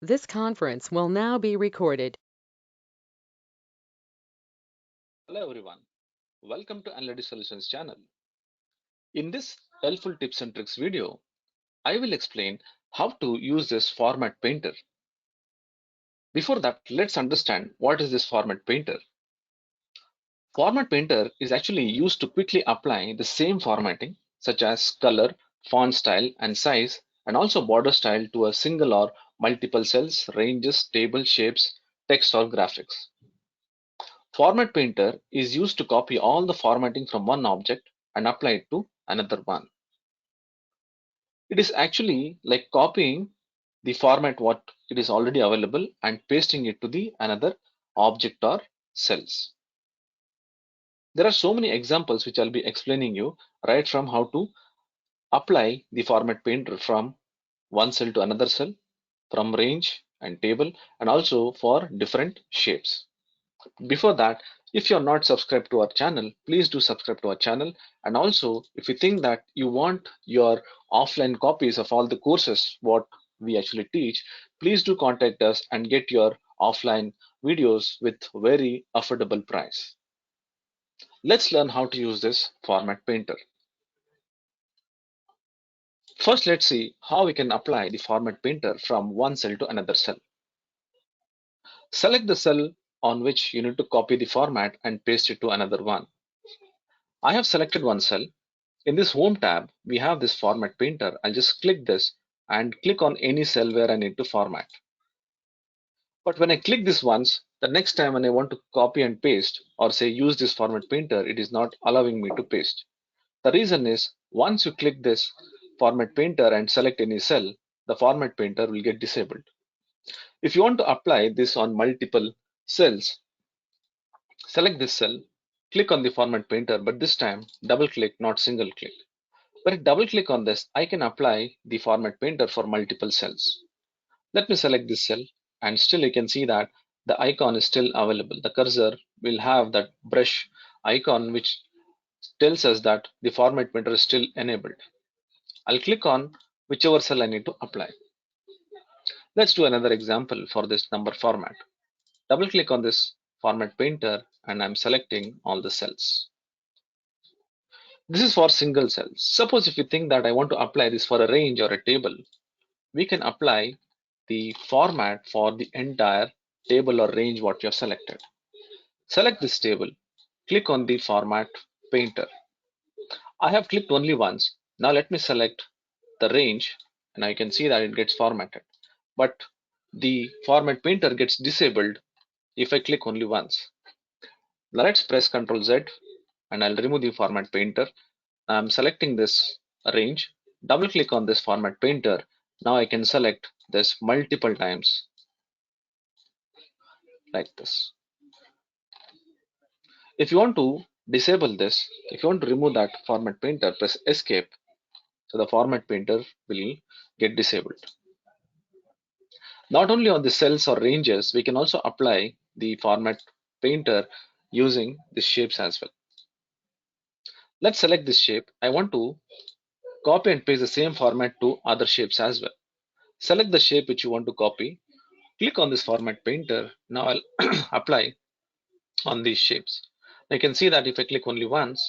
This conference will now be recorded. Hello everyone, welcome to Analytic Solutions channel. In this helpful tips and tricks video, I will explain how to use this format painter. Before that, let's understand what is this format painter. Format painter is actually used to quickly apply the same formatting such as color, font style and size and also border style to a single or multiple cells, ranges, table shapes, text or graphics. Format painter is used to copy all the formatting from one object and apply it to another one. It is actually like copying the format what it is already available and pasting it to the another object or cells. There are so many examples which I'll be explaining you right from how to apply the format painter from one cell to another cell, from range and table, and also for different shapes. Before that, if you're not subscribed to our channel, please do subscribe to our channel. And also, if you think that you want your offline copies of all the courses, what we actually teach, please do contact us and get your offline videos with very affordable price. Let's learn how to use this format painter. First, let's see how we can apply the format painter from one cell to another cell. Select the cell on which you need to copy the format and paste it to another one. I have selected one cell. In this home tab, we have this format painter. I'll just click this and click on any cell where I need to format. But when I click this once, the next time when I want to copy and paste or say use this format painter, it is not allowing me to paste. The reason is once you click this format painter and select any cell, the format painter will get disabled. If you want to apply this on multiple cells, select this cell, click on the format painter, but this time double click, not single click. When I double click on this, I can apply the format painter for multiple cells. Let me select this cell and still you can see that the icon is still available. The cursor will have that brush icon which tells us that the format painter is still enabled. I'll click on whichever cell I need to apply. Let's do another example for this number format. Double click on this format painter and I'm selecting all the cells. This is for single cells. Suppose if you think that I want to apply this for a range or a table, we can apply the format for the entire table or range what you have selected. Select this table, click on the format painter. I have clicked only once. Now let me select the range and I can see that it gets formatted. But the format painter gets disabled if I click only once. Now let's press Ctrl Z and I'll remove the format painter. I'm selecting this range, double click on this format painter. Now I can select this multiple times like this. If you want to disable this, if you want to remove that format painter, press escape. So the format painter will get disabled. Not only on the cells or ranges, we can also apply the format painter using the shapes as well. Let's select this shape. I want to copy and paste the same format to other shapes as well. Select the shape which you want to copy. Click on this format painter. Now I'll apply on these shapes. I can see that if I click only once,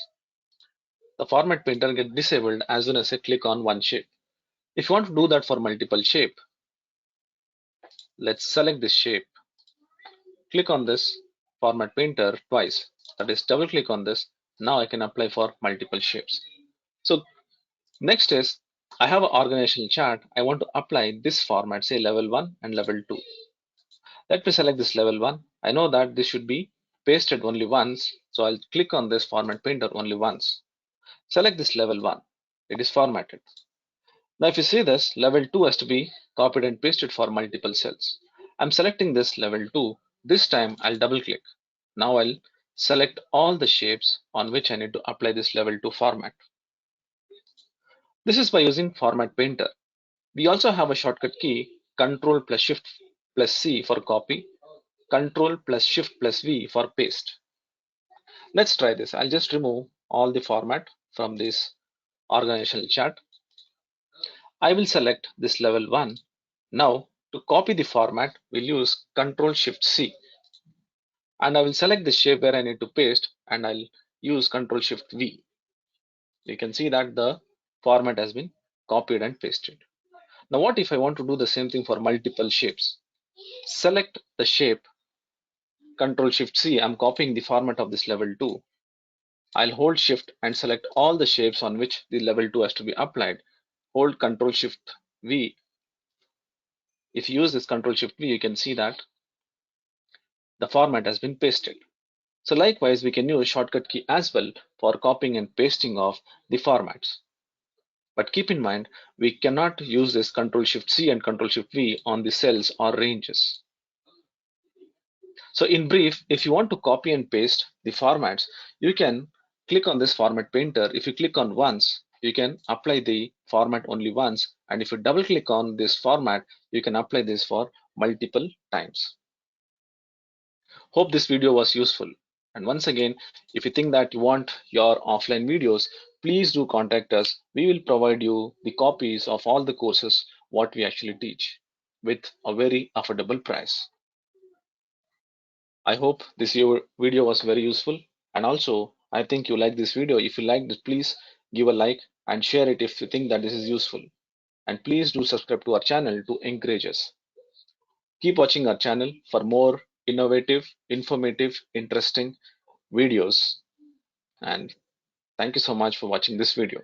the format painter gets disabled as soon as I click on one shape. If you want to do that for multiple shape, let's select this shape. Click on this format painter twice. That is double click on this. Now I can apply for multiple shapes. So next is I have an organizational chart. I want to apply this format, say level 1 and level 2. Let me select this level 1. I know that this should be pasted only once. So I'll click on this format painter only once. Select this level 1. It is formatted. Now if you see this, level 2 has to be copied and pasted for multiple cells. I'm selecting this level 2. This time I'll double click. Now I'll select all the shapes on which I need to apply this level 2 format. This is by using Format Painter. We also have a shortcut key Ctrl plus Shift plus C for copy, Ctrl plus Shift plus V for paste. Let's try this. I'll just remove all the format from this organizational chart. I will select this level 1. Now To copy the format, we'll use Ctrl Shift C, and I will select the shape where I need to paste, and I'll use Ctrl Shift V. You can see that the format has been copied and pasted. Now what if I want to do the same thing for multiple shapes? Select the shape, Ctrl Shift C. I'm copying the format of this level 2. I'll hold Shift and select all the shapes on which the level 2 has to be applied. Hold Ctrl Shift V. If you use this Ctrl Shift V, you can see that the format has been pasted. So likewise, we can use shortcut key as well for copying and pasting of the formats. But keep in mind, we cannot use this Ctrl Shift C and Ctrl Shift V on the cells or ranges. So in brief, if you want to copy and paste the formats, you can click on this format painter. If you click on once, you can apply the format only once. And if you double click on this format, you can apply this for multiple times. Hope this video was useful. And once again, if you think that you want your offline videos, please do contact us. We will provide you the copies of all the courses what we actually teach with a very affordable price. I hope this video was very useful, and also I think you like this video. If you liked it, please give a like and share it if you think that this is useful. And please do subscribe to our channel to encourage us. Keep watching our channel for more innovative, informative, interesting videos. And thank you so much for watching this video.